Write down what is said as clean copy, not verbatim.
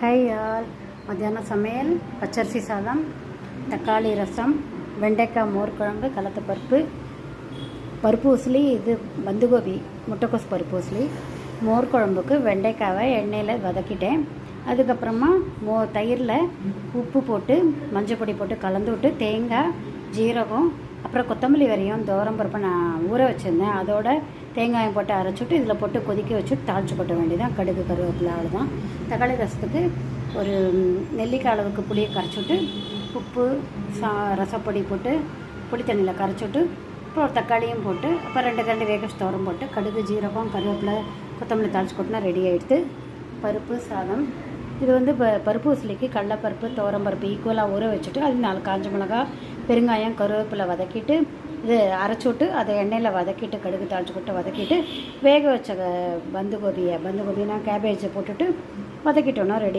Hi all. மத்தியானம் சமையல் பச்சரிசி சாதம், தக்காளி ரசம், வெண்டைக்காய் மோர் குழம்பு, கலத்த பருப்பு, பருப்பு உசிலி, இது பந்துகோபி முட்டைக்கோஸ் பருப்பு உசிலி. மோர் குழம்புக்கு வெண்டைக்காவை எண்ணெயில் வதக்கிட்டேன். அதுக்கப்புறமா தயிரில் உப்பு போட்டு மஞ்சள் பொடி போட்டு கலந்து விட்டு தேங்காய், ஜீரகம், அப்புறம் கொத்தமல்லி வரையும் பருப்பை நான் ஊற வச்சுருந்தேன். அதோட தேங்காயம் போட்டு அரைச்சிட்டு இதில் போட்டு கொதிக்க வச்சுட்டு தாளித்து கொட்ட வேண்டியதான். கடுகு கருவேப்பிலை, அவ்வளோதான். தக்காளி ரசத்துக்கு ஒரு நெல்லிக்காய் அளவுக்கு புளியை கரைச்சிட்டு உப்பு ரசப்பொடி போட்டு புளி தண்ணியில் கரைச்சிட்டு அப்புறம் தக்காளியும் போட்டு அப்புறம் 2 கரண்டி வேக தோரம் போட்டு கடுகு, ஜீரகம், கருவேப்பிலை, கொத்தமல்லி தாளித்து கொட்டினா ரெடி ஆகிடுது பருப்பு சாதம். இது வந்து பருப்பு உசிலிக்கு கடலைப்பருப்பு, துவரம்பருப்பு ஈக்குவலாக ஊற வச்சுட்டு அது 4 காஞ்ச மிளகா, பெருங்காயம், கருவேப்பிலை வதக்கிட்டு இது அரைச்சி விட்டு அதை எண்ணெயில் வதக்கிட்டு கடுகு தாளித்து கொட்டு வதக்கிட்டு வேக வச்ச பந்துகோபினா கேபேஜை போட்டுட்டு வதக்கிட்டோன்னா ரெடி.